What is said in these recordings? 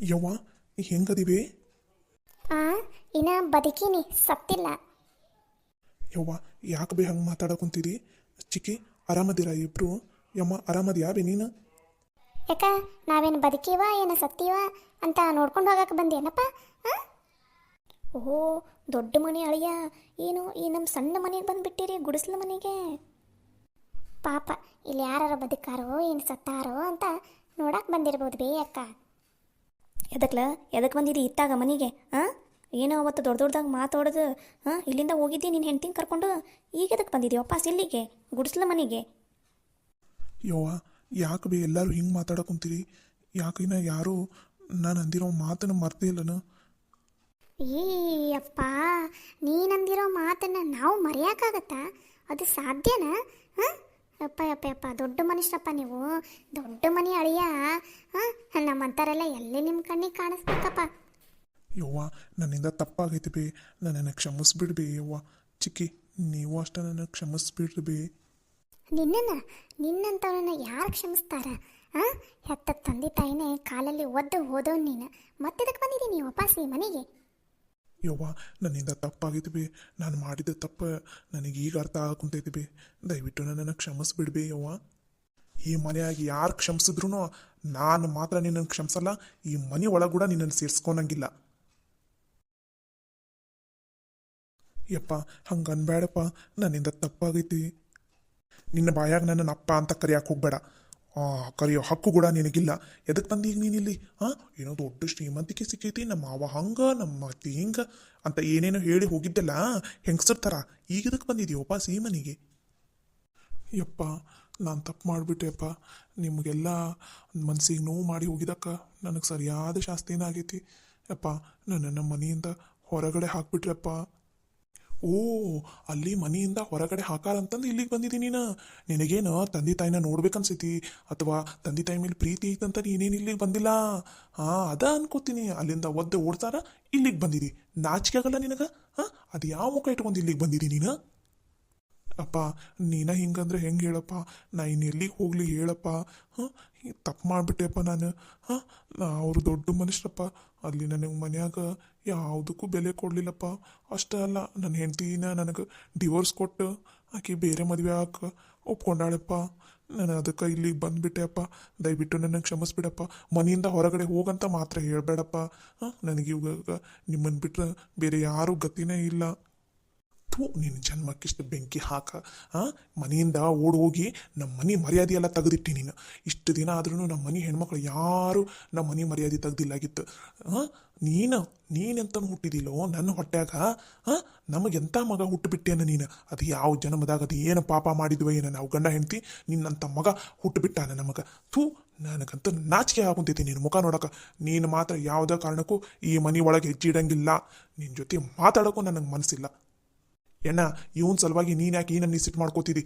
ಯವ್ವ ಹೆಂಗದಿವೆ? ಆ ಇನ್ನ ಬದುಕೀನಿ, ಸತ್ತಿಲ್ಲ. ಯವ್ವ ಯಾಕೆ ಬೇ ಹಂಗೆ ಮಾತಾಡಕುಂತಿದಿ? ಚಿಕ್ಕಿ ಆರಾಮದಿರ ಇಬ್ರು? ಯಮ್ಮ ಆರಾಮದಿಯಾಬೆ ನೀನು? ಯಾಕ ನಾವೇನು ಬದುಕೀವ ಏನು ಸತ್ತೀವ ಅಂತ ನೋಡ್ಕೊಂಡು ಹೋಗಕ್ಕೆ ಬಂದೇನಪ್ಪ? ಓಹೋ, ದೊಡ್ಡ ಮನೆ ಅಳಿಯ, ಏನು ಈ ನಮ್ಮ ಸಣ್ಣ ಮನೆಗೆ ಬಂದುಬಿಟ್ಟಿರಿ, ಗುಡಿಸ್ಲ ಮನೆಗೆ. ಪಾಪ ಇಲ್ಲಿ ಯಾರು ಬದುಕಾರೋ ಏನು ಸತ್ತಾರೋ ಅಂತ ನೋಡಕ್ಕೆ ಬಂದಿರ್ಬೋದು ಬೇ ಅಕ್ಕ. ಎದಕ್ಕೆ ಬಂದಿದ್ದಿ ಇತ್ತಾಗ ಮನೆಗೆ? ಏನೋ ಅವತ್ತು ದೊಡ್ಡ ದೊಡ್ಡದಾಗಿ ಮಾತಾಡೋದು. ಇಲ್ಲಿಂದ ಹೋಗಿದ್ದಿ ನಿನ್ನ ಹೆಂಡ್ತಿನ ಕರ್ಕೊಂಡು, ಈಗ ಎದಕ್ಕೆ ಬಂದಿದ್ದೀವಿ ವಾಪಸ್ ಇಲ್ಲಿಗೆ ಗುಡಿಸ್ಲ ಮನೆಗೆ? ಯವ್ವ ಯಾಕೆ ಬೇ ಎಲ್ಲರೂ ಹಿಂಗೆ ಮಾತಾಡಕುಂತೀರಿ? ಯಾಕಿನ್ನ ಯಾರು ನಾನು ಅಂದಿರೋ ಮಾತನ್ನು ಮರ್ತೇ ಇಲ್ಲನು? ಈ ಅಪ್ಪ, ನೀನಂದಿರೋ ಮಾತನ್ನು ನಾವು ಮರೆಯೋಕ್ಕಾಗತ್ತಾ? ಅದು ಸಾಧ್ಯನಾ? ಅಪ್ಪ ಅಪ್ಪ ಅಪ್ಪ, ದೊಡ್ಡ ಮನುಷ್ಯರಪ್ಪ ನೀವು, ದೊಡ್ಡ ಮನೆ ಅಳಿಯ. ನಮ್ಮಂತಾರೆಲ್ಲ ಎಲ್ಲಿ ನಿಮ್ಮ ಕಣ್ಣಿಗೆ ಕಾಣಿಸ್ಬೇಕಪ್ಪ? ಯವ್ವ ನನ್ನಿಂದ ತಪ್ಪಾಗೈತಿ ಬೇ, ನನ್ನನ್ನು ಕ್ಷಮಿಸ್ಬಿಡ್ಬೇ ಯವ್ವ. ಚಿಕ್ಕಿ ನೀವು ಅಷ್ಟೇ ನನಗೆ ಕ್ಷಮಿಸ್ಬಿಡ್ರಿ ಬೇ. ನಿನ್ನಂಥವ್ರನ್ನ ಯಾರು ಕ್ಷಮಿಸ್ತಾರ? ಹೆತ್ತ ತಂದೆ ತಾಯಿನೇ ಕಾಲಲ್ಲಿ ಒದ್ದು ಹೋದವ್ ನೀನು, ಮತ್ತಿದಕ್ಕೆ ಬಂದಿದ್ದೀನಿ ವಾಪಸ್ ಈ ಮನೆಗೆ. ಯವ್ವ ನನ್ನಿಂದ ತಪ್ಪಾಗೈತಿ ಬೇ, ನಾನು ಮಾಡಿದ ತಪ್ಪು ನನಗೆ ಈಗ ಅರ್ಥ ಆಗುಂತೈತಿ ಬೇ. ದಯವಿಟ್ಟು ನನ್ನನ್ನು ಕ್ಷಮಿಸ್ಬಿಡ್ಬೇ ಯವ್ವ. ಈ ಮನೆಯಾಗಿ ಯಾರು ಕ್ಷಮಿಸಿದ್ರು ನಾನು ಮಾತ್ರ ನಿನ್ನನ್ನು ಕ್ಷಮಿಸಲ್ಲ, ಈ ಮನೆ ಒಳಗೆ ಕೂಡ ನಿನ್ನನ್ನು ಸೇರಿಸ್ಕೊಳಂಗಿಲ್ಲ. ಯಪ್ಪ ಹಂಗೆ ಅನ್ಬೇಡಪ್ಪ, ನನ್ನಿಂದ ತಪ್ಪಾಗೈತಿ. ನಿನ್ನ ಬಾಯಾಗ ನನ್ನನ್ನು ಅಪ್ಪ ಅಂತ ಕರಿಯಾಕೆ ಹೋಗ್ಬೇಡ. ಕರೆಯೋ ಹಕ್ಕು ಕೂಡ ನಿನಗಿಲ್ಲ. ಎದಕ್ಕೆ ಬಂದು ಈಗ ನೀನಿಲ್ಲಿ? ಏನೋ ದೊಡ್ಡ ಶ್ರೀಮಂತಿಕೆ ಸಿಕ್ಕೈತಿ, ನಮ್ಮ ಮಾವ ಹಂಗೆ ನಮ್ಮ ಅತ್ತಿ ಹಿಂಗೆ ಅಂತ ಏನೇನೋ ಹೇಳಿ ಹೋಗಿದ್ದೆಲ್ಲ ಹೆಂಗಸರ್ತಾರ. ಈಗ ಎದಕ್ಕೆ ಬಂದಿದ್ದೀವಿ ವಾಪಸ್ ಈ ಮನೆಗೆ? ಯಪ್ಪ ನಾನು ತಪ್ಪು ಮಾಡಿಬಿಟ್ಟೆಪ್ಪ. ನಿಮಗೆಲ್ಲ ಮನಸ್ಸಿಗೆ ನೋವು ಮಾಡಿ ಹೋಗಿದ್ದಕ್ಕ ನನಗೆ ಸರಿಯಾದ ಶಾಸ್ತಿ ಏನಾಗೈತಿ. ಯಪ್ಪ ನನ್ನನ್ನು ಮನೆಯಿಂದ ಹೊರಗಡೆ ಹಾಕ್ಬಿಟ್ರಪ್ಪ. ಓ, ಅಲ್ಲಿ ಮನೆಯಿಂದ ಹೊರಗಡೆ ಹಾಕಾರಂತಂದು ಇಲ್ಲಿಗೆ ಬಂದಿದ್ದೀನಿ ನೀನು. ನಿನಗೇನು ತಂದೆ ತಾಯಿನ ನೋಡ್ಬೇಕನ್ಸೈತಿ, ಅಥವಾ ತಂದೆ ತಾಯಿ ಮೇಲೆ ಪ್ರೀತಿ ಐತಂತ ನೀನೇನು ಇಲ್ಲಿಗೆ ಬಂದಿಲ್ಲ. ಅದ ಅನ್ಕೋತೀನಿ. ಅಲ್ಲಿಂದ ಒದ್ದು ಓಡ್ತಾರ ಇಲ್ಲಿಗೆ ಬಂದಿದಿ. ನಾಚಿಕೆ ಆಗಲ್ಲ ನಿನಗೆ? ಅದು ಯಾವ ಮುಖ ಇಟ್ಕೊಂಡು ಇಲ್ಲಿಗೆ ಬಂದಿದ್ದೀನಿ ನೀನು? ಅಪ್ಪ ನೀನ ಹಿಂಗಂದ್ರೆ ಹೆಂಗೆ ಹೇಳಪ್ಪ? ನಾ ಇನ್ನು ಎಲ್ಲಿಗೆ ಹೋಗ್ಲಿ ಹೇಳಪ್ಪ? ತಪ್ಪು ಮಾಡಿಬಿಟ್ಟೆಪ್ಪ ನಾನು. ಅವರು ದೊಡ್ಡ ಮನುಷ್ಯರಪ್ಪ. ಅಲ್ಲಿ ನನಗೆ ಮನ್ಯಾಗ ಯಾವುದಕ್ಕೂ ಬೆಲೆ ಕೊಡಲಿಲ್ಲಪ್ಪ. ಅಷ್ಟೇ ಅಲ್ಲ, ನನ್ನ ಹೆಂಡತಿನ ನನಗೆ ಡಿವೋರ್ಸ್ ಕೊಟ್ಟು ಆಕೆ ಬೇರೆ ಮದುವೆ ಹಾಕಿ ಒಪ್ಕೊಂಡಾಳಪ್ಪ. ನಾನು ಅದಕ್ಕೆ ಇಲ್ಲಿಗೆ ಬಂದುಬಿಟ್ಟೆಪ್ಪ. ದಯವಿಟ್ಟು ನನಗೆ ಕ್ಷಮಿಸ್ಬಿಡಪ್ಪ. ಮನೆಯಿಂದ ಹೊರಗಡೆ ಹೋಗಂತ ಮಾತ್ರ ಹೇಳಬೇಡಪ್ಪ. ನನಗೆ ಇವಾಗ ನಿಮ್ಮನ್ನು ಬಿಟ್ಟರೆ ಬೇರೆ ಯಾರೂ ಗತಿನೇ ಇಲ್ಲ. ನಿನ್ನ ಜನ್ಮಕ್ಕಿಷ್ಟು ಬೆಂಕಿ ಹಾಕ. ಮನೆಯಿಂದ ಓಡಿ ಹೋಗಿ ನಮ್ಮ ಮನೆ ಮರ್ಯಾದೆ ಎಲ್ಲ ತೆಗೆದಿಟ್ಟಿ ನೀನು. ಇಷ್ಟು ದಿನ ಆದ್ರೂ ನಮ್ಮ ಮನೆ ಹೆಣ್ಮಕ್ಳು ಯಾರು ನಮ್ಮ ಮನೆ ಮರ್ಯಾದೆ ತೆಗ್ದಿಲ್ಲಾಗಿತ್ತು. ನೀನೆಂತನೂ ಹುಟ್ಟಿದಿಲ್ಲೋ ನನ್ನ ಹೊಟ್ಟ್ಯಾಗ. ನಮಗೆಂಥ ಮಗ ಹುಟ್ಟುಬಿಟ್ಟೇನ ನೀನು? ಅದು ಯಾವ ಜನ್ಮದಾಗ ಅದು ಏನು ಪಾಪ ಮಾಡಿದ್ವ ಏನೋ ನಾವು ಗಂಡ ಹೆಂಡ್ತಿ ನಿನ್ನಂಥ ಮಗ ಹುಟ್ಟುಬಿಟ್ಟಾನ ನಮಗೆ. ನನಗಂತೂ ನಾಚಿಕೆ ಆಗುಂತೈತಿ ನಿನ್ನ ಮುಖ ನೋಡೋಕೆ. ನೀನು ಮಾತ್ರ ಯಾವುದೇ ಕಾರಣಕ್ಕೂ ಈ ಮನೆ ಒಳಗೆ ಹೆಜ್ಜೆ ಇಡಂಗಿಲ್ಲ. ನಿನ್ನ ಜೊತೆ ಮಾತಾಡೋಕ್ಕೂ ನನಗೆ ಮನಸ್ಸಿಲ್ಲ. ಎಣ್ಣ ಇವನ್ ಸಲುವಾಗಿ ನೀನು ಯಾಕೆ ಈ ನನ್ನ ಸಿಟ್ಟು ಮಾಡ್ಕೋತಿದ್ದಿ?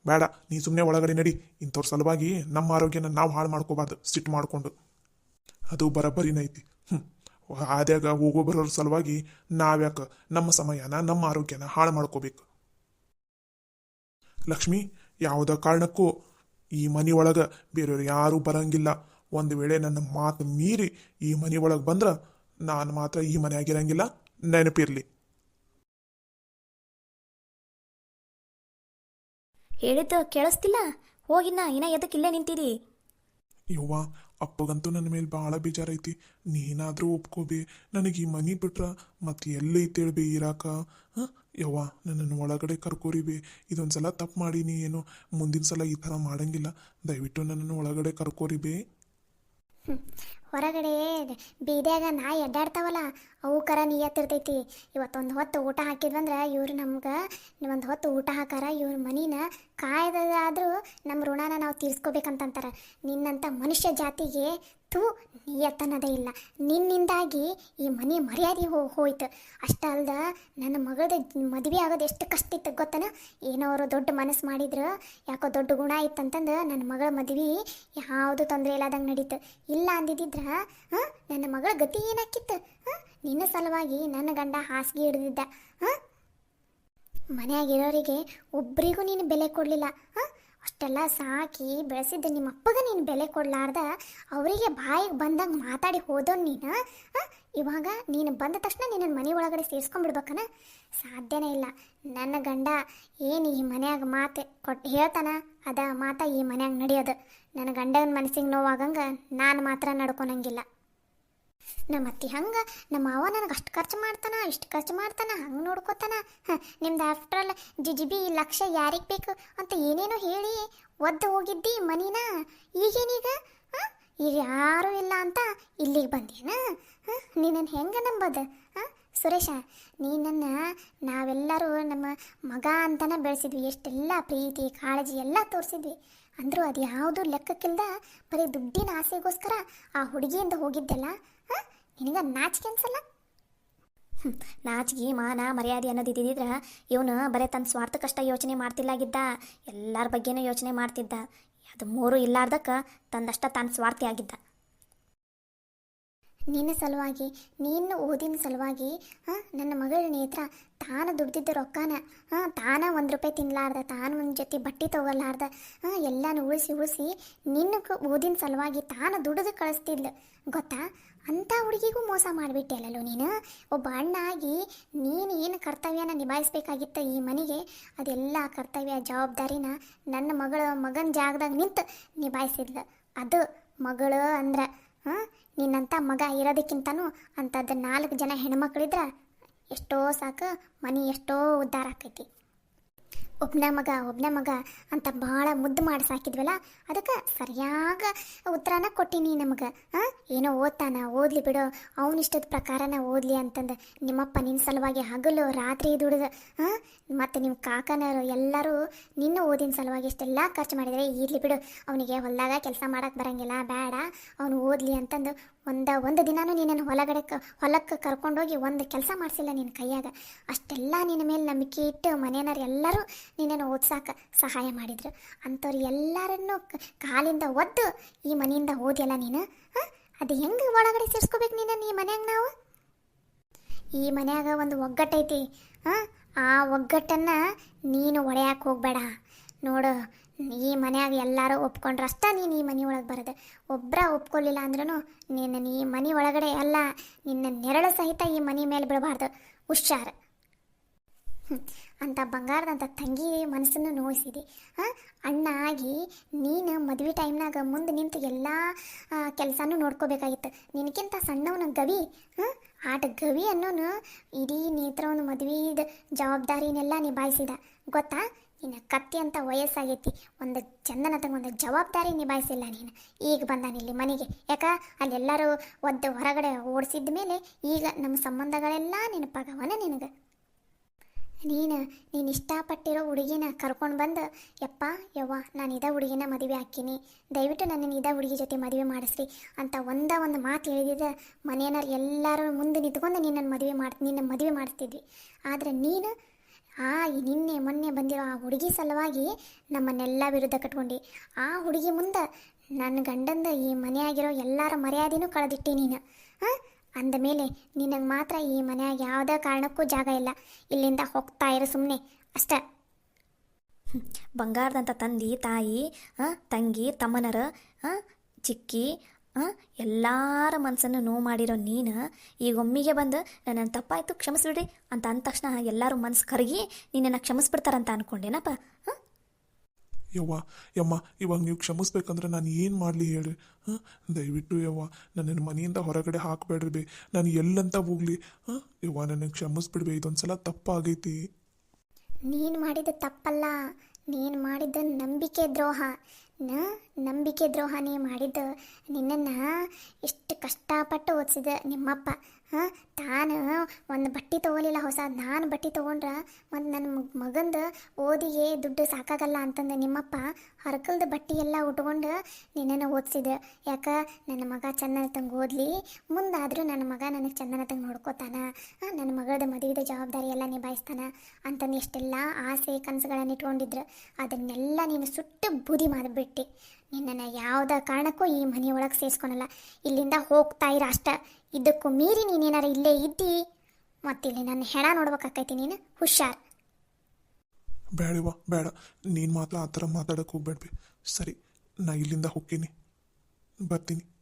ಬೇಡ, ನೀ ಸುಮ್ಮನೆ ಒಳಗಡೆ ನಡಿ. ಇಂಥವ್ರ ಸಲುವಾಗಿ ನಮ್ಮ ಆರೋಗ್ಯನ ನಾವು ಹಾಳು ಮಾಡ್ಕೋಬಾರ್ದು ಸಿಟ್ಟು ಮಾಡಿಕೊಂಡು. ಅದು ಬರೋಬ್ಬರಿನ ಐತಿ. ಆದ್ಯಾಗ ಹೋಗೋ ಬರೋರ ಸಲುವಾಗಿ ನಾವ್ಯಾಕೆ ನಮ್ಮ ಸಮಯನ ನಮ್ಮ ಆರೋಗ್ಯನ ಹಾಳು ಮಾಡ್ಕೋಬೇಕು? ಲಕ್ಷ್ಮಿ, ಯಾವುದೇ ಕಾರಣಕ್ಕೂ ಈ ಮನೆ ಒಳಗೆ ಬೇರೆಯವ್ರು ಯಾರೂ ಬರಂಗಿಲ್ಲ. ಒಂದು ವೇಳೆ ನನ್ನ ಮಾತು ಮೀರಿ ಈ ಮನೆ ಒಳಗೆ ಬಂದ್ರೆ ನಾನು ಮಾತ್ರ ಈ ಮನೆ ಆಗಿರಂಗಿಲ್ಲ, ನೆನಪಿರಲಿ. ಹೇಳಿದ್ದು ಕೇಳಿಸ್ತಿಲ್ಲ? ಹೋಗಿನ್ನ ಇನ್ನ ಎದಕ್ಕೆ ಇಲ್ಲೇ ನಿಂತಿದಿ? ಯವ್ವ ಅಪ್ಪಗಂತೂ ನನ್ನ ಮೇಲೆ ಭಾಳ ಬೇಜಾರೈತಿ. ನೀನಾದರೂ ಒಪ್ಕೋಬೇ. ನನಗೆ ಈ ಮನೆ ಬಿಟ್ರೆ ಮತ್ತೆ ಎಲ್ಲೈತೆ ಹೇಳ್ಬೇ ಇರಾಕ? ಯವ್ವ ನನ್ನನ್ನು ಒಳಗಡೆ ಕರ್ಕೋರಿಬೇ. ಇದೊಂದು ಸಲ ತಪ್ಪು ಮಾಡೀನಿ ಏನೋ, ಮುಂದಿನ ಸಲ ಈ ಥರ ಮಾಡಂಗಿಲ್ಲ. ದಯವಿಟ್ಟು ನನ್ನನ್ನು ಒಳಗಡೆ ಕರ್ಕೋರಿಬೇ. ಹೊರಗಡೆ ಬೀದ್ಯಾಗ ನಾಯಿ ಅಡ್ಡಾಡ್ತಾವಲ್ಲ, ಅವು ಕರ ನಿಯತ್ತಿರ್ತೈತಿ. ಇವತ್ತೊಂದು ಹೊತ್ತು ಊಟ ಹಾಕಿದ್ವಂದ್ರೆ ಇವ್ರು ನಮ್ಗೆ ಒಂದು ಹೊತ್ತು ಊಟ ಹಾಕಾರ, ಇವ್ರ ಮನಿನ ಕಾಯ್ದಾದ್ರೂ ನಮ್ಮ ಋಣನ ನಾವು ತೀರ್ಸ್ಕೋಬೇಕಂತಂತಾರೆ. ನಿನ್ನಂಥ ಮನುಷ್ಯ ಜಾತಿಗೆ ನಿಯತ್ತನ್ನೋದೇ ಇಲ್ಲ. ನಿನ್ನಿಂದಾಗಿ ಈ ಮನೆ ಮರ್ಯಾದೆ ಹೋಯ್ತು. ಅಷ್ಟೇ ಅಲ್ದ ನನ್ನ ಮಗಳದ ಮದುವೆ ಆಗೋದು ಎಷ್ಟು ಕಷ್ಟ ಇತ್ತು ಗೊತ್ತನ? ಏನೋ ಅವರು ದೊಡ್ಡ ಮನಸ್ಸು ಮಾಡಿದ್ರು, ಯಾಕೋ ದೊಡ್ಡ ಗುಣ ಇತ್ತಂತಂದು ನನ್ನ ಮಗಳ ಮದುವೆ ಯಾವುದು ತೊಂದರೆ ಇಲ್ಲದಂಗೆ ನಡೀತು. ಇಲ್ಲ ಅಂದಿದ್ದಿದ್ರೆ ನನ್ನ ಮಗಳ ಗತಿ ಏನಾಕಿತ್ತು? ನಿನ್ನ ಸಲುವಾಗಿ ನನ್ನ ಗಂಡ ಹಾಸಿಗೆ ಹಿಡಿದಿದ್ದ. ಮನೆಯಾಗಿರೋರಿಗೆ ಒಬ್ಬರಿಗೂ ನೀನು ಬೆಲೆ ಕೊಡಲಿಲ್ಲ. ಅಷ್ಟೆಲ್ಲ ಸಾಕಿ ಬೆಳೆಸಿದ್ದ ನಿಮ್ಮ ಅಪ್ಪಗೆ ನೀನು ಬೆಲೆ ಕೊಡ್ಲಾರ್ದ ಅವರಿಗೆ ಬಾಯಿಗೆ ಬಂದಂಗೆ ಮಾತಾಡಿ ಹೋದೋ ನೀನು ಇವಾಗ ನೀನು ಬಂದ ತಕ್ಷಣ ನಿನ್ನ ಮನೆ ಒಳಗಡೆ ಸೇರಿಸ್ಕೊಂಡ್ಬಿಡ್ಬೇಕನ ಸಾಧ್ಯನೇ ಇಲ್ಲ. ನನ್ನ ಗಂಡ ಏನು ಈ ಮನ್ಯಾಗ ಮಾತು ಕೊಟ್ಟು ಹೇಳ್ತಾನ ಅದ ಮಾತ ಈ ಮನ್ಯಾಗ ನಡೆಯೋದು. ನನ್ನ ಗಂಡನ ಮನಸ್ಸಿಗೆ ನೋವಾಗಂಗೆ ನಾನು ಮಾತ್ರ ನಡ್ಕೊಳಂಗಿಲ್ಲ. ನಮ್ಮ ಅತ್ತಿ ಹಂಗೆ ನಮ್ಮ ಮಾವ ನನಗೆ ಅಷ್ಟು ಖರ್ಚು ಮಾಡ್ತಾನ ಇಷ್ಟು ಖರ್ಚು ಮಾಡ್ತಾನ ಹಂಗೆ ನೋಡ್ಕೋತಾನ. ನಿಮ್ದು ಆಫ್ಟ್ರಲ್ ಜಿಜಿಬಿ ಲಕ್ಷ ಯಾರಿಗೆ ಬೇಕು ಅಂತ ಏನೇನೋ ಹೇಳಿ ಒದ್ದು ಹೋಗಿದ್ದಿ ಮನಿನ. ಈಗೇನೀಗ ಈಗ ಯಾರೂ ಇಲ್ಲ ಅಂತ ಇಲ್ಲಿಗೆ ಬಂದೇನ? ನೀನನ್ನು ಹೆಂಗೆ ನಂಬೋದು? ಸುರೇಶ, ನೀನನ್ನು ನಾವೆಲ್ಲರೂ ನಮ್ಮ ಮಗ ಅಂತಲೇ ಬೆಳೆಸಿದ್ವಿ. ಎಷ್ಟೆಲ್ಲ ಪ್ರೀತಿ ಕಾಳಜಿ ಎಲ್ಲ ತೋರಿಸಿದ್ವಿ. ಅಂದರೂ ಅದು ಯಾವುದೂ ಲೆಕ್ಕಕ್ಕಿಲ್ದ ಬರೀ ದುಡ್ಡಿನ ಆಸೆಗೋಸ್ಕರ ಆ ಹುಡುಗಿಯಿಂದ ಹೋಗಿದ್ದೆಲ್ಲ. ನಿನಗೆ ನಾಚಿಕೆ ಅನ್ಸಲ್ಲ? ನಾಚಿಗೆ ಮಾನ ಮರ್ಯಾದೆ ಅನ್ನೋದಿದ್ದಿದ್ರೆ ಇವನು ಬರೀ ತನ್ನ ಸ್ವಾರ್ಥಕ್ಕಷ್ಟ ಯೋಚನೆ ಮಾಡ್ತಿಲ್ಲಾಗಿದ್ದ, ಎಲ್ಲರ ಬಗ್ಗೆನೂ ಯೋಚನೆ ಮಾಡ್ತಿದ್ದ. ಅದು ಮೂರು ಇಲ್ಲಾರ್ದಕ್ಕೆ ತಂದಷ್ಟ ತಾನು ಸ್ವಾರ್ಥಿ ಆಗಿದ್ದ. ನಿನ್ನ ಸಲುವಾಗಿ ನೀನು ಓದಿನ ಸಲುವಾಗಿ ನನ್ನ ಮಗಳ ನೇತ್ರ ತಾನು ದುಡ್ದಿದ್ದ ರೊಕ್ಕನ ತಾನ ₹1 ತಿನ್ಲಾರ್ದ, ತಾನು ಒಂದು ಜೊತೆ ಬಟ್ಟೆ ತೊಗೊಲಾರ್ದ ಎಲ್ಲನೂ ಉಳಿಸಿ ನಿನ್ನ ಓದಿನ ಸಲುವಾಗಿ ತಾನು ದುಡಿದು ಕಳಿಸ್ತಿದ್ಲು ಗೊತ್ತಾ? ಅಂಥ ಹುಡುಗಿಗೂ ಮೋಸ ಮಾಡಿಬಿಟ್ಟೆ ಅಲ್ಲೋ ನೀನು. ಒಬ್ಬ ಅಣ್ಣ ಆಗಿ ನೀನು ಏನು ಕರ್ತವ್ಯನ ನಿಭಾಯಿಸ್ಬೇಕಾಗಿತ್ತ ಈ ಮನೆಗೆ, ಅದೆಲ್ಲ ಕರ್ತವ್ಯ ಜವಾಬ್ದಾರಿನ ನನ್ನ ಮಗನ ಜಾಗದಾಗ ನಿಂತು ನಿಭಾಯಿಸಿದ್ಲು. ಅದು ಮಗಳು ಅಂದ್ರೆ ನಿನ್ನಂಥ ಮಗ ಇರೋದಕ್ಕಿಂತನೂ ಅಂಥದ್ದು 4 ಜನ ಹೆಣ್ಮಕ್ಳಿದ್ರೆ ಎಷ್ಟೋ ಸಾಕು, ಮನೆ ಎಷ್ಟೋ ಉದ್ಧಾರ ಆಕೈತಿ. ಒಬ್ಬನ ಮಗ ಅಂತ ಭಾಳ ಮುದ್ದು ಮಾಡಿ ಸಾಕಿದ್ವಲ್ಲ, ಅದಕ್ಕೆ ಸರಿಯಾಗ ಉತ್ತರನ ಕೊಟ್ಟಿನಿ ನಮಗೆ. ಏನೋ ಓದ್ಲಿ ಬಿಡು, ಅವನಿಷ್ಟದ ಪ್ರಕಾರನ ಓದಲಿ ಅಂತಂದು ನಿಮ್ಮಪ್ಪ ನಿನ್ನ ಸಲುವಾಗಿ ಹಗಲು ರಾತ್ರಿ ದುಡಿದು ಮತ್ತು ನಿಮ್ಮ ಕಾಕನರು ಎಲ್ಲರೂ ನಿನ್ನ ಓದಿನ ಸಲುವಾಗಿ ಇಷ್ಟೆಲ್ಲ ಖರ್ಚು ಮಾಡಿದರೆ ಇರಲಿ ಬಿಡು, ಅವನಿಗೆ ಹೊಲದಾಗ ಕೆಲಸ ಮಾಡೋಕ್ಕೆ ಬರೋಂಗಿಲ್ಲ, ಬೇಡ ಅವನು ಓದಲಿ ಅಂತಂದು ಒಂದು ದಿನಾನು ನಿನ್ನನ್ನು ಹೊಲಕ್ಕೆ ಕರ್ಕೊಂಡೋಗಿ ಒಂದು ಕೆಲಸ ಮಾಡಿಸಿಲ್ಲ ನಿನ್ನ ಕೈಯಾಗ. ಅಷ್ಟೆಲ್ಲ ನಿನ್ನ ಮೇಲೆ ನಂಬಿಕೆ ಇಟ್ಟು ಮನೆಯವರು ಎಲ್ಲರೂ ನಿನ್ನನ್ನು ಓದ್ಸಾಕ ಸಹಾಯ ಮಾಡಿದರು. ಅಂಥವ್ರು ಎಲ್ಲರನ್ನೂ ಕಾಲಿಂದ ಒದ್ದು ಈ ಮನೆಯಿಂದ ಓದಿಯಲ್ಲ ನೀನು. ಅದು ಹೆಂಗೆ ಒಳಗಡೆ ಸೇರಿಸ್ಕೋಬೇಕು ನೀನು ಈ ಮನ್ಯಾಗ? ನಾವು ಈ ಮನ್ಯಾಗ ಒಂದು ಒಗ್ಗಟ್ಟೈತಿ. ಆ ಒಗ್ಗಟ್ಟನ್ನು ನೀನು ಒಡೆಯಕ್ಕೆ ಹೋಗಬೇಡ. ನೋಡು, ಈ ಮನ್ಯಾಗ ಎಲ್ಲರೂ ಒಪ್ಕೊಂಡ್ರಷ್ಟ ನೀನು ಈ ಮನೆ ಒಳಗೆ ಬರೋದು. ಒಬ್ಬರ ಒಪ್ಕೊಳ್ಳಿಲ್ಲ ಅಂದ್ರೂ ನೀನು ಈ ಮನೆ ಒಳಗಡೆ ಎಲ್ಲ ನಿನ್ನ ನೆರಳು ಸಹಿತ ಈ ಮನೆ ಮೇಲೆ ಬಿಡಬಾರ್ದು. ಹುಷಾರು. ಅಂತ ಬಂಗಾರದಂಥ ತಂಗಿ ಮನಸ್ಸನ್ನು ನೋಯಿಸಿದೆ. ಅಣ್ಣ ಆಗಿ ನೀನು ಮದುವೆ ಟೈಮ್ನಾಗ ಮುಂದೆ ನಿಂತು ಎಲ್ಲ ಕೆಲಸನೂ ನೋಡ್ಕೋಬೇಕಾಗಿತ್ತು. ನಿನಗಿಂತ ಸಣ್ಣವನ ಗವಿ, ಆಟ ಗವಿ ಅನ್ನೋನು ಇಡೀ ನೇತ್ರವನು ಮದುವೆದ ಜವಾಬ್ದಾರಿನೆಲ್ಲ ನಿಭಾಯಿಸಿದ ಗೊತ್ತಾ? ಇನ್ನು ಕತ್ತಿ ಅಂತ ವಯಸ್ಸಾಗೈತಿ, ಒಂದು ಚಂದನತಂಗ ಒಂದು ಜವಾಬ್ದಾರಿ ನಿಭಾಯಿಸಿಲ್ಲ ನೀನು. ಈಗ ಬಂದಾನಿಲ್ಲಿ ಮನೆಗೆ, ಯಾಕ ಅಲ್ಲೆಲ್ಲರೂ ಒದ್ದು ಹೊರಗಡೆ ಓಡಿಸಿದ ಮೇಲೆ ಈಗ ನಮ್ಮ ಸಂಬಂಧಗಳೆಲ್ಲ ನೆನಪಾಗವನ ನಿನಗೆ. ನೀನು ಇಷ್ಟಪಟ್ಟಿರೋ ಹುಡುಗಿನ ಕರ್ಕೊಂಡು ಬಂದು, ಯವ್ವ ನಾನು ಇದ ಹುಡುಗಿನ ಮದುವೆ ಹಾಕೀನಿ, ದಯವಿಟ್ಟು ನನ್ನನ್ನು ಇದ ಹುಡುಗಿ ಜೊತೆ ಮದುವೆ ಮಾಡಿಸ್ರಿ ಅಂತ ಒಂದು ಮಾತು ಹೇಳಿದ ಮನೆಯವರು ಎಲ್ಲರೂ ಮುಂದೆ ನಿಂತ್ಕೊಂಡು ನಿನ್ನ ಮದುವೆ ಮಾಡಿಸ್ತಿದ್ವಿ. ಆದರೆ ನೀನು ನಿನ್ನೆ ಮೊನ್ನೆ ಬಂದಿರೋ ಆ ಹುಡುಗಿ ಸಲುವಾಗಿ ನಮ್ಮನ್ನೆಲ್ಲ ವಿರುದ್ಧ ಕಟ್ಕೊಂಡು ಆ ಹುಡುಗಿ ಮುಂದೆ ನನ್ನ ಗಂಡಂದ ಈ ಮನೆಯಾಗಿರೋ ಎಲ್ಲರ ಮರ್ಯಾದೆನೂ ಕಳೆದಿಟ್ಟೆ ನೀನು. ಅಂದ ಮೇಲೆ ನಿನಗೆ ಮಾತ್ರ ಈ ಮನೆಯಾಗ ಯಾವುದೇ ಕಾರಣಕ್ಕೂ ಜಾಗ ಇಲ್ಲ. ಇಲ್ಲಿಂದ ಹೋಗ್ತಾ ಇರು ಸುಮ್ಮನೆ ಅಷ್ಟೇ. ಬಂಗಾರದಂಥ ತಂದೆ ತಾಯಿ, ತಂಗಿ ತಮ್ಮನರ, ಚಿಕ್ಕಿ, ಎಲ್ಲರ ಮನಸ್ಸನ್ನು ನೋವು ಮಾಡಿರೋ ನೀನು ಈಗ ಒಮ್ಮಿಗೆ ಬಂದು ನನ್ನನ್ನು ತಪ್ಪಾಯಿತು ಕ್ಷಮಿಸ್ಬಿಡ್ರಿ ಅಂತ ಅಂದ ತಕ್ಷಣ ಎಲ್ಲರೂ ಮನಸ್ಸು ಕರಗಿ ನಿನ್ನನ್ನು ಕ್ಷಮಿಸ್ಬಿಡ್ತಾರಂತ ಅಂದ್ಕೊಂಡೇನಪ್ಪ? ಯಮ್ಮ ಇವಾಗ ನೀವು ಕ್ಷಮಿಸ್ಬೇಕಂದ್ರೆ ನಾನು ಏನು ಮಾಡಲಿ ಹೇಳಿ? ದಯವಿಟ್ಟು ನನ್ನನ್ನು ಮನೆಯಿಂದ ಹೊರಗಡೆ ಹಾಕಬೇಡ್ರಿ ಬೇ, ನಾನು ಎಲ್ಲಂತ ಹೋಗ್ಲಿ? ನನಗೆ ಕ್ಷಮಿಸ್ಬಿಡ್ಬೇ, ಇದೊಂದು ಸಲ ತಪ್ಪಾಗೈತಿ. ನೀನು ಮಾಡಿದ ತಪ್ಪಲ್ಲ, ನೀನು ಮಾಡಿದ ನಂಬಿಕೆ ದ್ರೋಹ. ನಂಬಿಕೆ ದ್ರೋಹ ನೀ ಮಾಡಿದ್ದು. ನಿನ್ನನ್ನು ಎಷ್ಟು ಕಷ್ಟಪಟ್ಟು ಓದಿಸಿದ ನಿಮ್ಮಪ್ಪ. ತಾನು ಒಂದು ಬಟ್ಟೆ ತೊಗೊಲಿಲ್ಲ ಹೊಸ, ನಾನು ಬಟ್ಟೆ ತೊಗೊಂಡ್ರೆ ಮತ್ತು ನನ್ನ ಮಗಂದು ಓದಿಗೆ ದುಡ್ಡು ಸಾಕಾಗಲ್ಲ ಅಂತಂದು ನಿಮ್ಮಪ್ಪ ಹರಕಲ್ದ ಬಟ್ಟೆ ಎಲ್ಲ ಉಟ್ಕೊಂಡು ನಿನ್ನನ್ನು ಓದಿಸಿದೆ. ಯಾಕೆ ನನ್ನ ಮಗ ಚಂದನತಂಗೆ ಓದಲಿ, ಮುಂದಾದರೂ ನನ್ನ ಮಗ ನನಗೆ ಚಂದನತಂಗೆ ನೋಡ್ಕೋತಾನ, ನನ್ನ ಮಗಳದ ಮದುವೆದ ಜವಾಬ್ದಾರಿ ಎಲ್ಲ ನಿಭಾಯಿಸ್ತಾನ ಅಂತಂದು ಎಷ್ಟೆಲ್ಲ ಆಸೆ ಕನಸುಗಳನ್ನು ಇಟ್ಕೊಂಡಿದ್ರು. ಅದನ್ನೆಲ್ಲ ನೀನು ಸುಟ್ಟು ಬೂದಿ ಮಾಡಿಬಿಟ್ಟು ನಿನ್ನನ್ನು ಯಾವುದೇ ಕಾರಣಕ್ಕೂ ಈ ಮನೆಯೊಳಗೆ ಸೇರಿಸ್ಕೊಳಲ್ಲ. ಇಲ್ಲಿಂದ ಹೋಗ್ತಾ ಇರ ಅಷ್ಟ. ಇದಕ್ಕೂ ಮೀರಿ ನೀನೇನಾರ ಇಲ್ಲೇ ಇದ್ದಿ ಮತ್ತಿಲ್ಲಿ ನನ್ನ ಹೆಣ ನೋಡ್ಬೇಕಾಕೈತಿ ನೀನು. ಹುಷಾರ್. ಬೇಡವ್ವ ಬೇಡ, ನೀನು ಮಾತ್ರ ಆ ಥರ ಮಾತಾಡೋಕೆ ಹೋಗ್ಬೇಡ್ಬಿ. ಸರಿ, ನಾ ಇಲ್ಲಿಂದ ಹೋಗ್ತೀನಿ, ಬರ್ತೀನಿ.